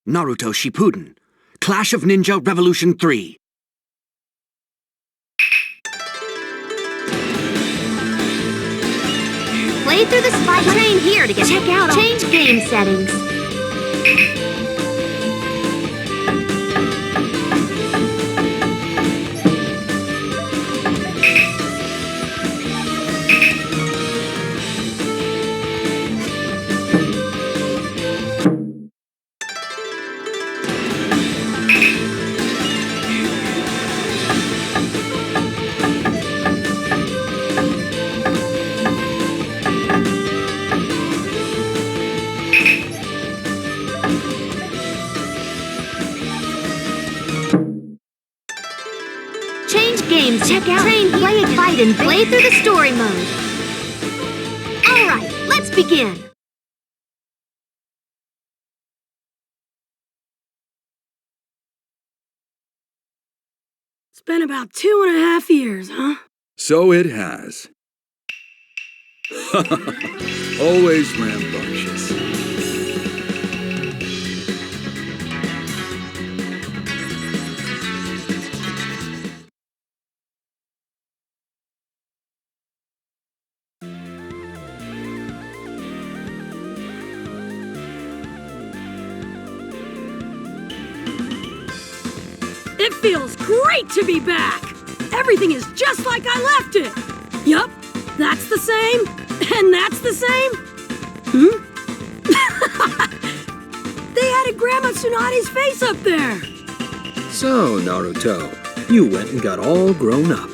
Naruto Shippuden, Clash of Ninja Revolution 3. Play through the spy train here to check out change game settings. Change games, check out train, play a fight, and play through the story mode. Alright, let's begin. It's been about 2.5 years, huh? So it has. Always rambunctious. It feels great to be back! Everything is just like I left it! Yup, that's the same, and that's the same. They added Grandma Tsunade's face up there! So, Naruto, you went and got all grown up.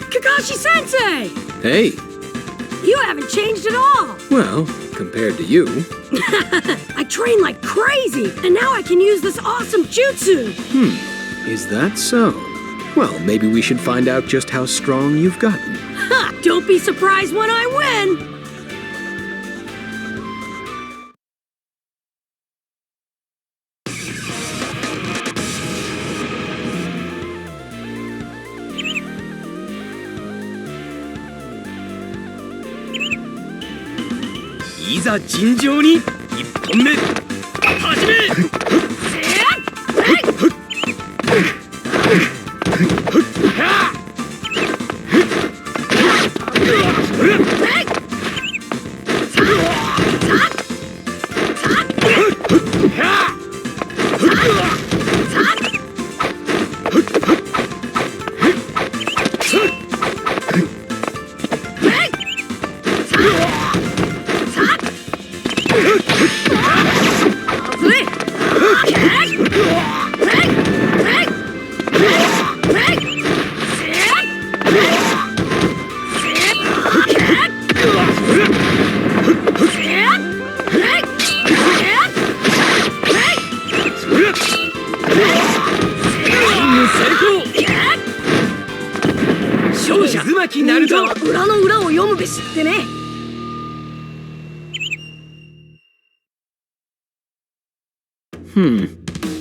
Kakashi-sensei! Hey, You haven't changed at all! well, compared to you. I train like crazy, and now I can use this awesome jutsu! Is that so? Well, maybe we should find out just how strong you've gotten. Ha! Don't be surprised when I win!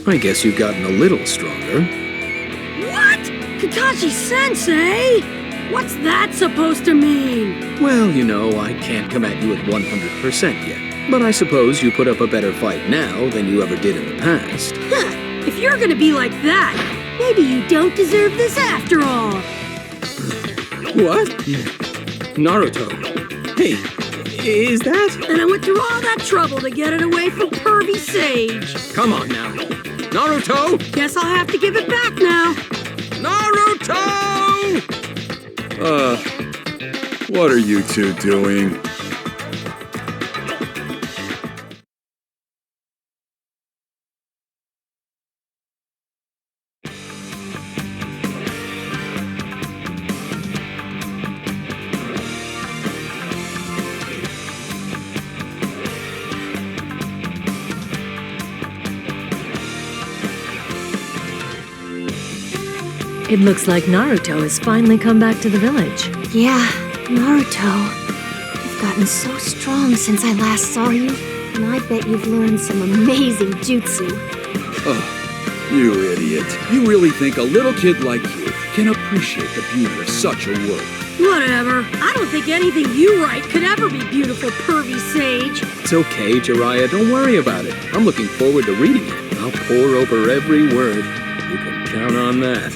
I guess you've gotten a little stronger. What? Kakashi-sensei? What's that supposed to mean? Well, you know, I can't come at you at 100% yet. But I suppose you put up a better fight now than you ever did in the past. Huh, if you're gonna be like that, maybe you don't deserve this after all. What? Naruto. Hey, is that? And I went through all that trouble to get it away from pervy Sage. Come on now. Naruto! Guess I'll have to give it back now. Naruto! What are you two doing? It looks like Naruto has finally come back to the village. Yeah, Naruto. You've gotten so strong since I last saw you, and I bet you've learned some amazing jutsu. Oh, you idiot. You really think a little kid like you can appreciate the beauty of such a work? Whatever. I don't think anything you write could ever be beautiful, pervy sage. It's okay, Jiraiya. Don't worry about it. I'm looking forward to reading it. I'll pore over every word. You can count on that.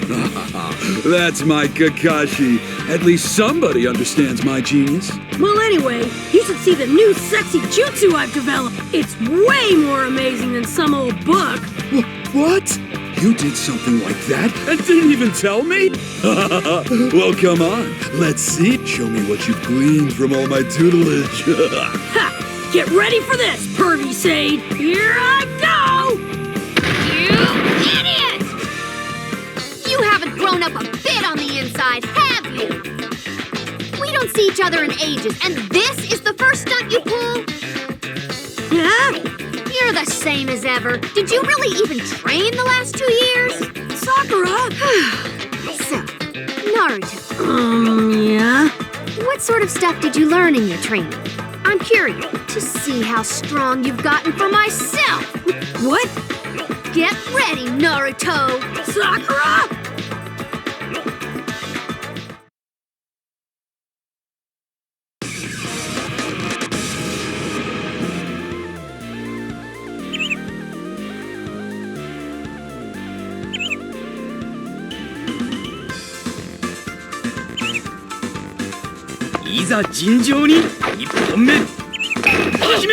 That's my Kakashi. At least somebody understands my genius. Well, anyway, you should see the new sexy jutsu I've developed. It's way more amazing than some old book. What? You did something like that and didn't even tell me? Well, come on. Let's see. Show me what you've gleaned from all my tutelage. Ha! Get ready for this, pervy sage. Here I go! You idiot! You haven't grown up a bit on the inside, have you? We don't see each other in ages, and this is the first stunt you pull? Yeah? You're the same as ever. Did you really even train the last 2 years? Sakura? So, Naruto, Yeah? what sort of stuff did you learn in your training? I'm curious to see how strong you've gotten for myself. What? Get ready, Naruto! Sakura? Iざ尋常に1本目始め。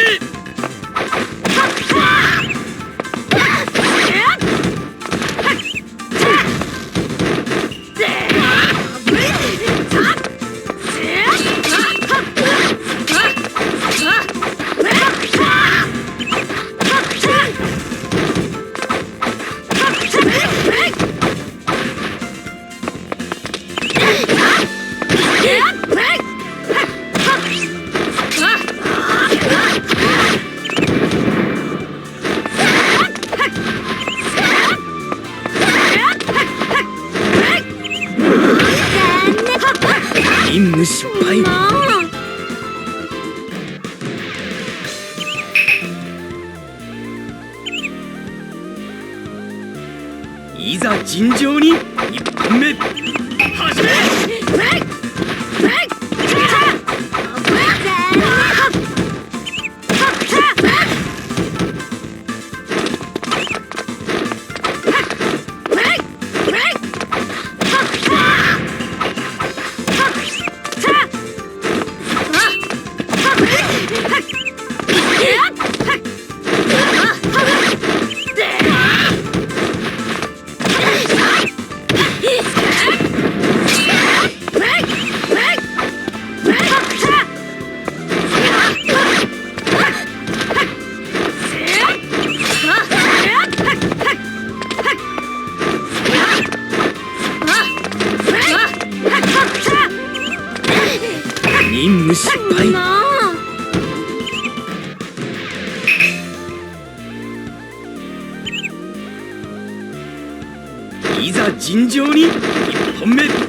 任務失敗。いざ尋常に1本目始め。任務失敗。いざ尋常に1本目始め。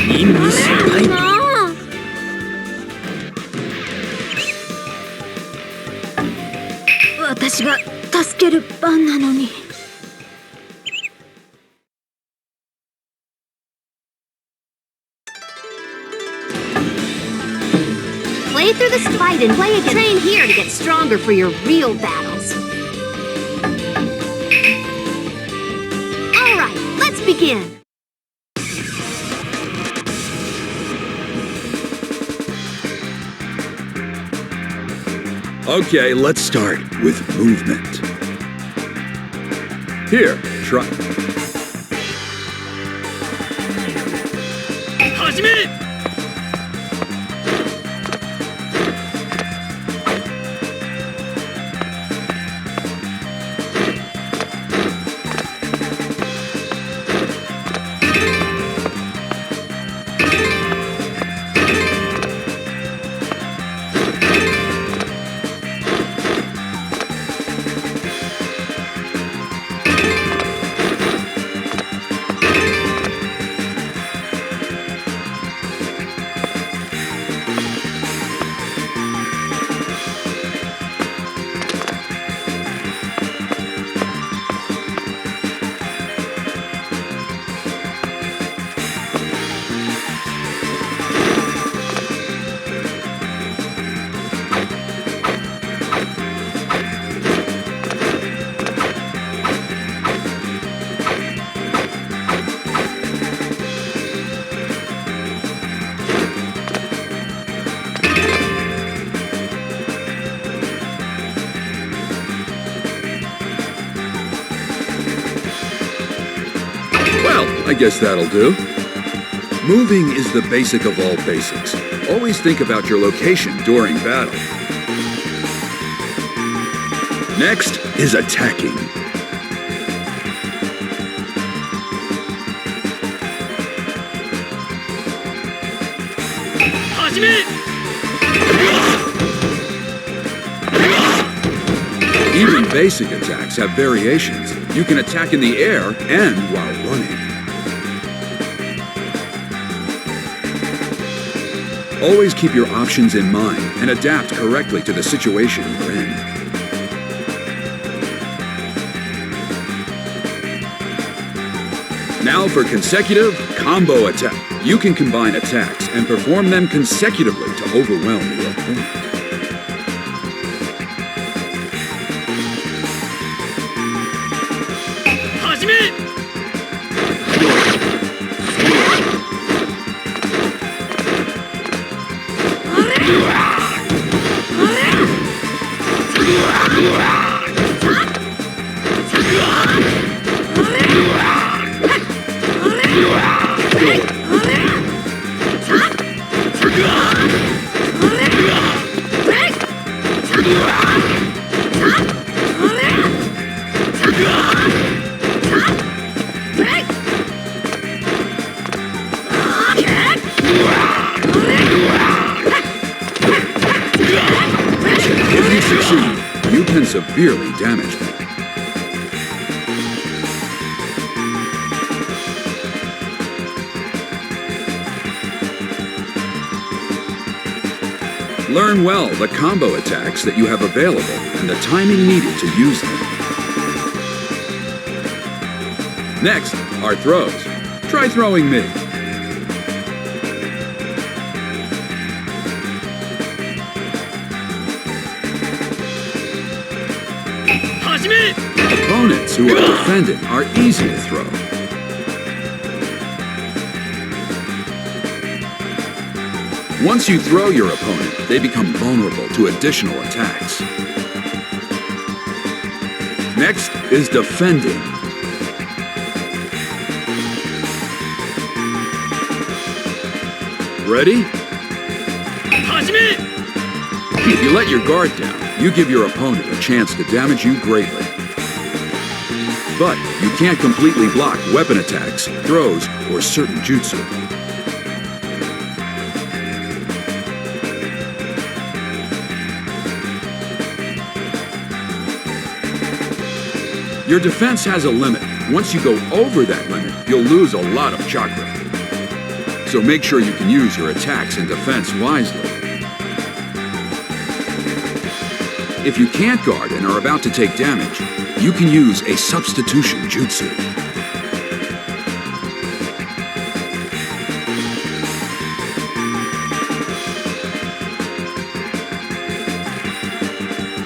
任務失敗。私が助ける番なのに。Play through this fight and play again. Train here to get stronger for your real battles. All right, let's begin. Okay, let's start with movement. Here, try. 始め。guess that'll do. Moving is the basic of all basics. Always think about your location during battle. Next is attacking. Even basic attacks have variations. You can attack in the air and while running. Always keep your options in mind and adapt correctly to the situation you're in. Now for consecutive combo attack. You can combine attacks and perform them consecutively to overwhelm your opponent. If you succeed, you can severely damage them. Learn well the combo attacks that you have available and the timing needed to use them. Next are throws. Try throwing me. Opponents who are defending are easy to throw. Once you throw your opponent, they become vulnerable to additional attacks. Next is defending. Ready? If you let your guard down, you give your opponent a chance to damage you greatly. But you can't completely block weapon attacks, throws, or certain jutsu. Your defense has a limit. Once you go over that limit, you'll lose a lot of chakra. So make sure you can use your attacks and defense wisely. If you can't guard and are about to take damage, you can use a substitution jutsu.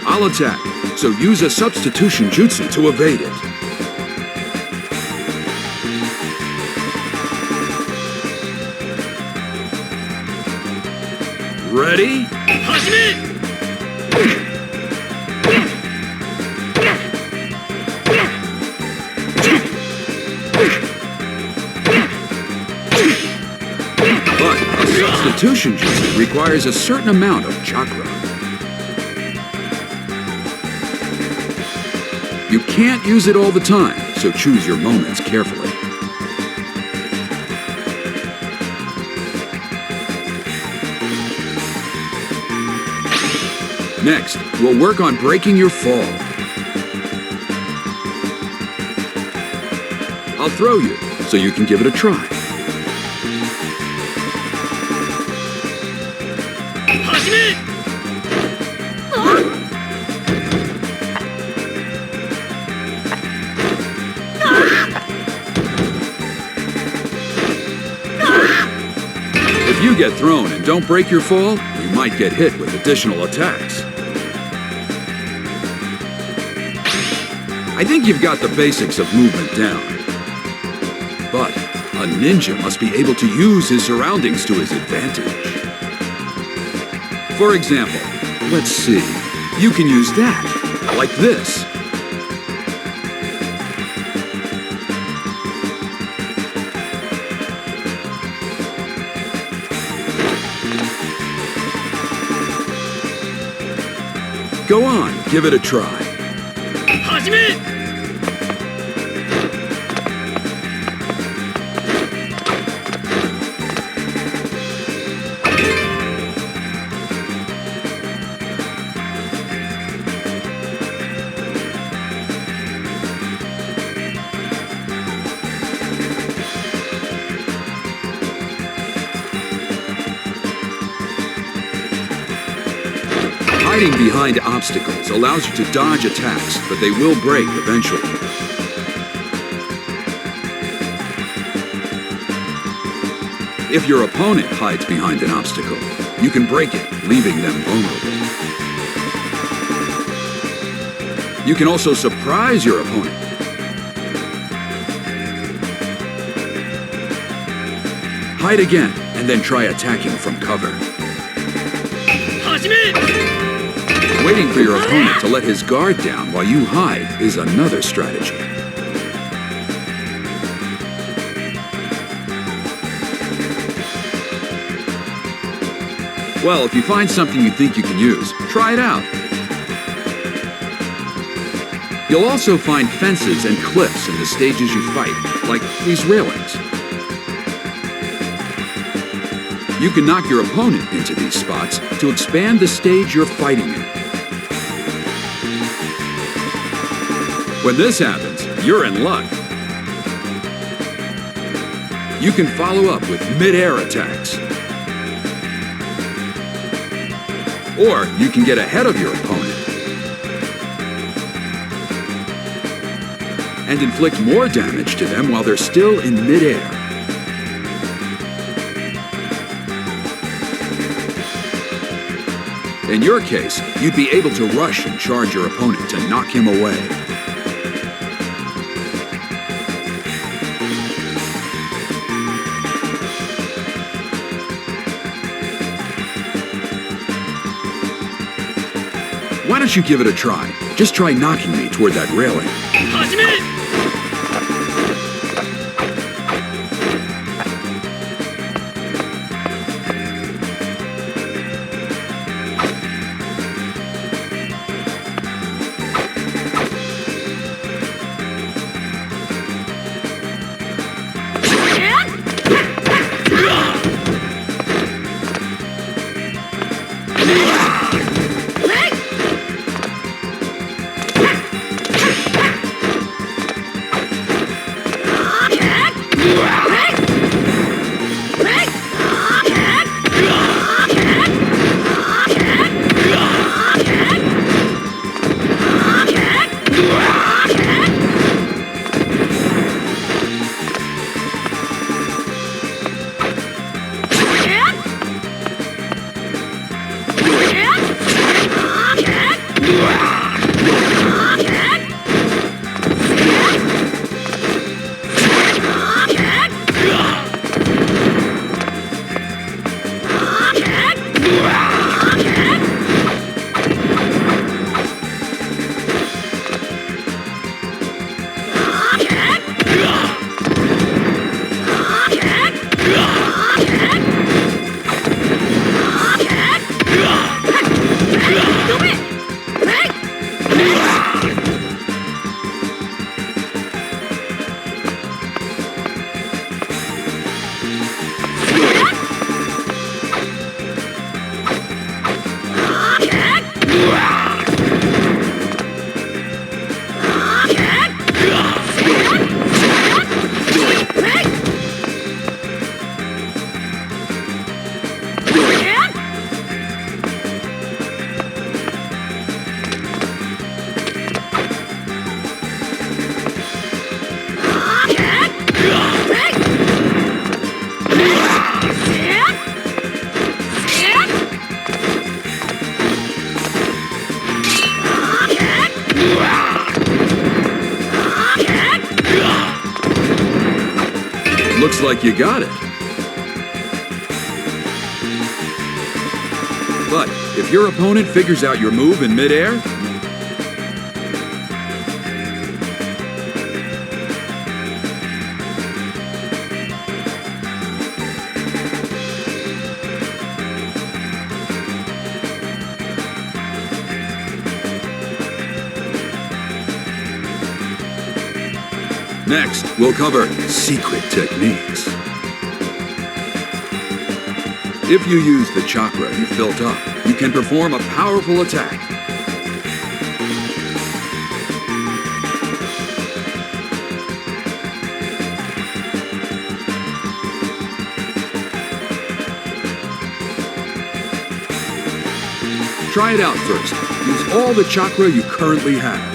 I'll attack, so use a substitution jutsu to evade it. Ready? But a substitution jutsu requires a certain amount of chakra. You can't use it all the time, so choose your moments carefully. Next, we'll work on breaking your fall. I'll throw you, so you can give it a try. If you get thrown and don't break your fall, you might get hit with additional attacks. I think you've got the basics of movement down. But a ninja must be able to use his surroundings to his advantage. For example, let's see. You can use that, like this. Go on, give it a try. Hiding behind obstacles allows you to dodge attacks, but they will break eventually. If your opponent hides behind an obstacle, you can break it, leaving them vulnerable. You can also surprise your opponent. Hide again, and then try attacking from cover. Waiting for your opponent to let his guard down while you hide is another strategy. Well, if you find something you think you can use, try it out. You'll also find fences and cliffs in the stages you fight, like these railings. You can knock your opponent into these spots to expand the stage you're fighting in. When this happens, you're in luck. You can follow up with mid-air attacks. Or you can get ahead of your opponent and inflict more damage to them while they're still in mid-air. In your case, you'd be able to rush and charge your opponent to knock him away. Why don't you give it a try? Just try knocking me toward that railing. Looks like you got it. But if your opponent figures out your move in midair, Next, we'll cover secret techniques. If you use the chakra you've built up, you can perform a powerful attack. Try it out first. Use all the chakra you currently have.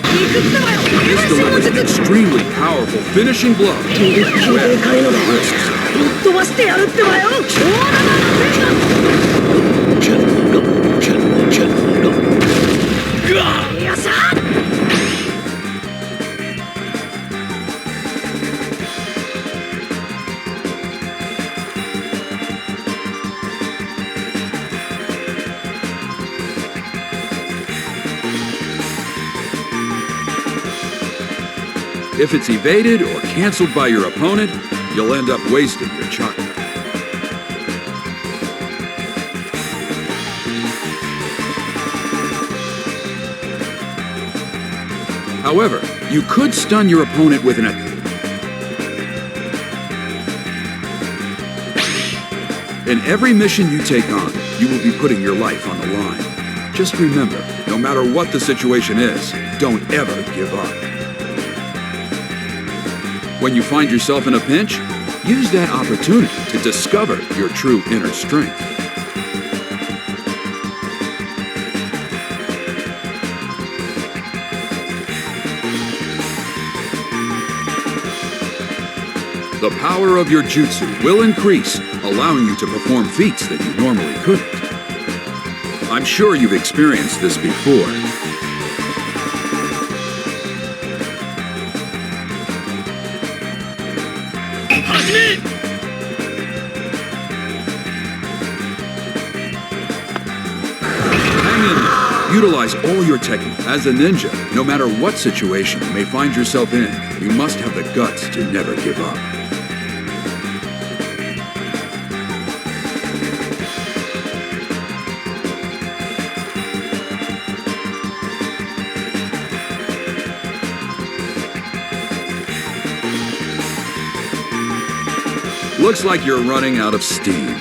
This delivers an extremely powerful finishing blow. Beware of the risks. If it's evaded or canceled by your opponent, you'll end up wasting your chakra. However, you could stun your opponent with an attack. In every mission you take on, you will be putting your life on the line. Just remember, no matter what the situation is, don't ever give up. When you find yourself in a pinch, use that opportunity to discover your true inner strength. The power of your jutsu will increase, allowing you to perform feats that you normally couldn't. I'm sure you've experienced this before. Utilize all your technique. As a ninja, no matter what situation you may find yourself in, you must have the guts to never give up. Looks like you're running out of steam.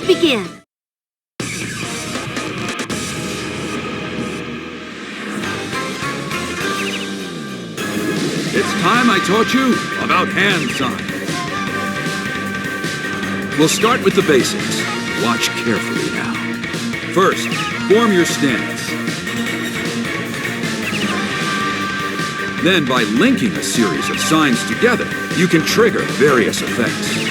Begin. It's time I taught you about hand signs. We'll start with the basics. Watch carefully now. First, form your stance. Then, by linking a series of signs together, you can trigger various effects.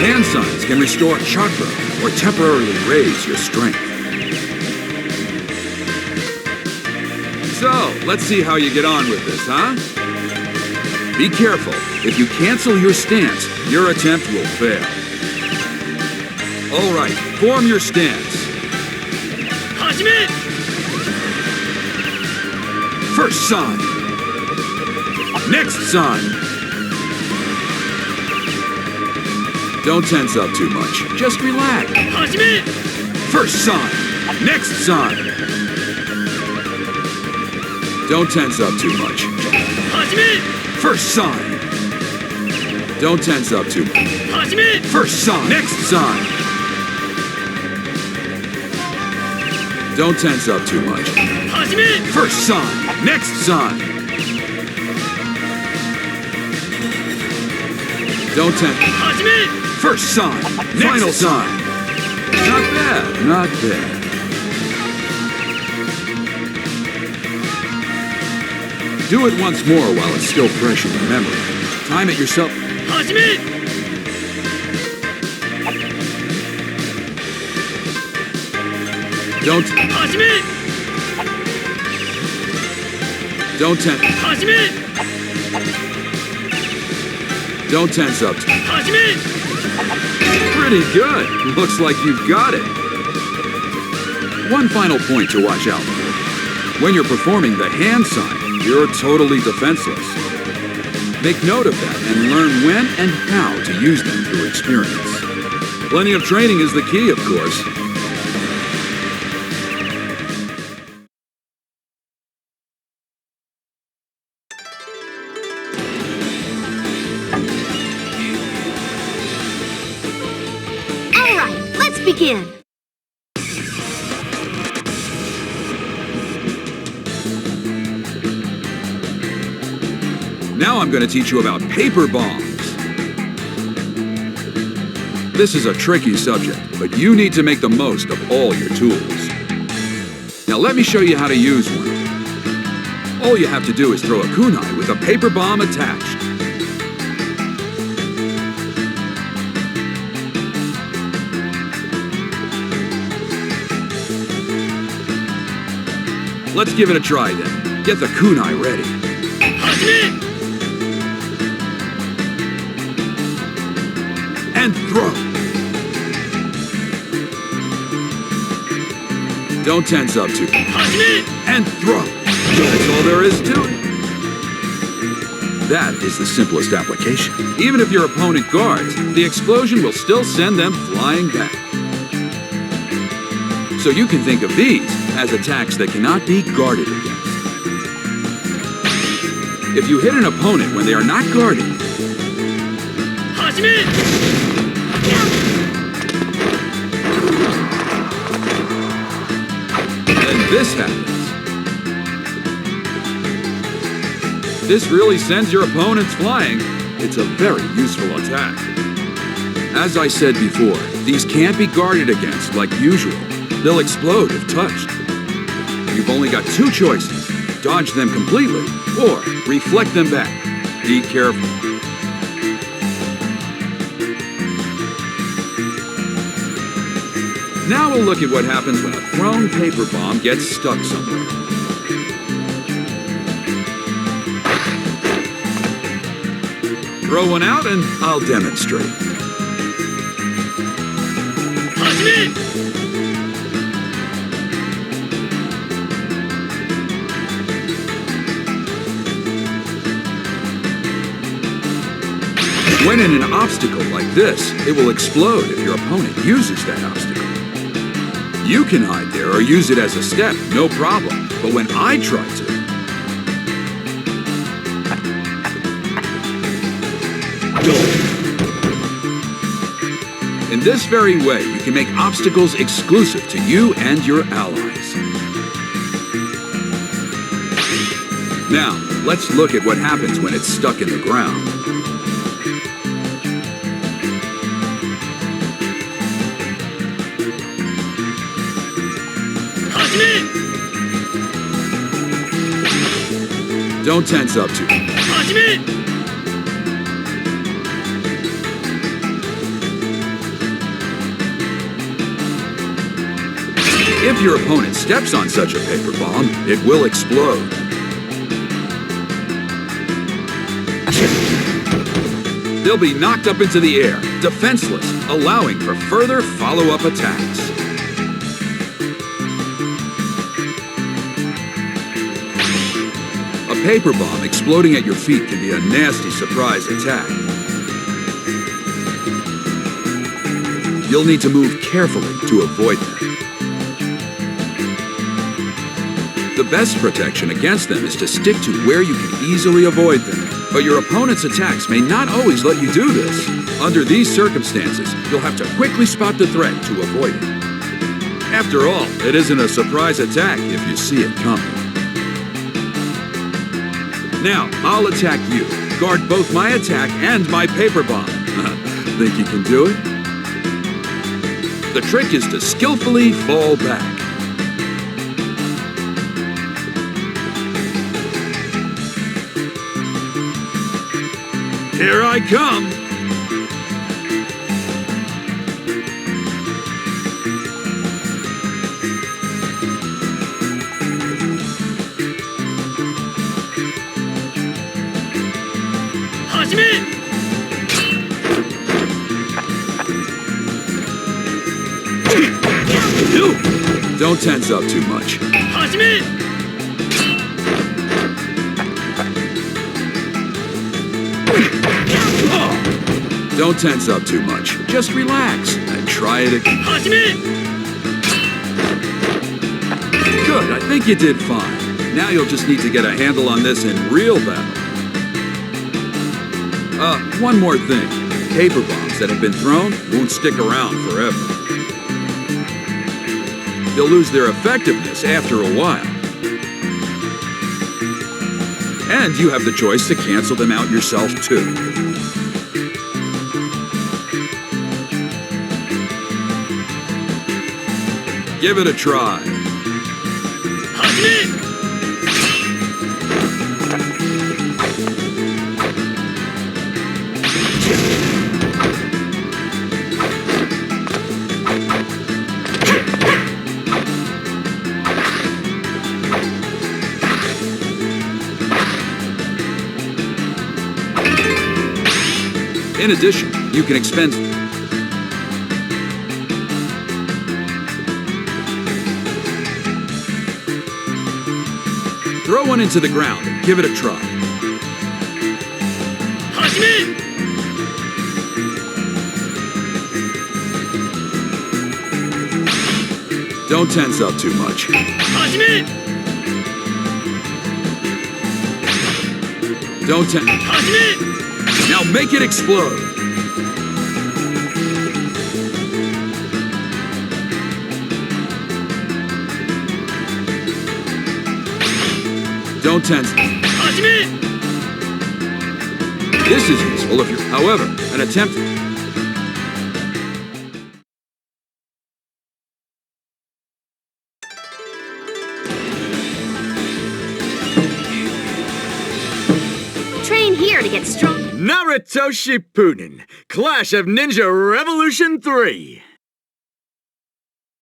Hand signs can restore chakra or temporarily raise your strength. So, let's see how you get on with this, huh? Be careful. If you cancel your stance, your attempt will fail. All right, form your stance. First sign. Next sign. Don't tense up too much. Just relax. First sign. Next sign. Don't tense up too much. First sign. Don't tense up too much. First sign. Next sign. Don't tense up too much. First sign. Next sign. Don't tense. First sign. Final sign. Not bad. Not bad. Do it once more while it's still fresh in your memory. Time it yourself. Don't tense up. Pretty good. Looks like you've got it. One final point to watch out for. When you're performing the hand sign, you're totally defenseless. Make note of that and learn when and how to use them through experience. Plenty of training is the key, of course. All right, let's begin. Now I'm going to teach you about paper bombs. This is a tricky subject, but you need to make the most of all your tools. Now let me show you how to use one. All you have to do is throw a kunai with a paper bomb attached. Let's give it a try then. Get the kunai ready. And throw. Don't tense up too. And throw. That's all there is to it. That is the simplest application. Even if your opponent guards, the explosion will still send them flying back. So you can think of these as attacks that cannot be guarded against. If you hit an opponent when they are not guarded, then this happens. This really sends your opponents flying. It's a very useful attack. As I said before, these can't be guarded against like usual. They'll explode if touched. You've only got two choices. Dodge them completely, or reflect them back. Be careful. Now we'll look at what happens when a thrown paper bomb gets stuck somewhere. Throw one out and I'll demonstrate. When in an obstacle like this, it will explode if your opponent uses that obstacle. You can hide there or use it as a step, no problem. But when I try to... In this very way, you can make obstacles exclusive to you and your allies. Now, let's look at what happens when it's stuck in the ground. Don't tense up too much. If your opponent steps on such a paper bomb, it will explode. They'll be knocked up into the air, defenseless, allowing for further follow-up attacks. A paper bomb exploding at your feet can be a nasty surprise attack. You'll need to move carefully to avoid them. The best protection against them is to stick to where you can easily avoid them. But your opponent's attacks may not always let you do this. Under these circumstances, you'll have to quickly spot the threat to avoid it. After all, it isn't a surprise attack if you see it coming. Now, I'll attack you. Guard both my attack and my paper bomb. Think you can do it? The trick is to skillfully fall back. Here I come! Don't tense up too much. Don't tense up too much. Just relax and try it again. Good, I think you did fine. Now you'll just need to get a handle on this in real battle. One more thing. Paper bombs that have been thrown won't stick around forever. They'll lose their effectiveness after a while. And you have the choice to cancel them out yourself, too. Give it a try. In addition, you can expend... Throw one into the ground and give it a try. Don't tense up too much. Don't tense... Now make it explode! Don't tense. This is useful if you're... However, an attempt... Train here to get strong. Naruto Shippuden, Clash of Ninja Revolution 3.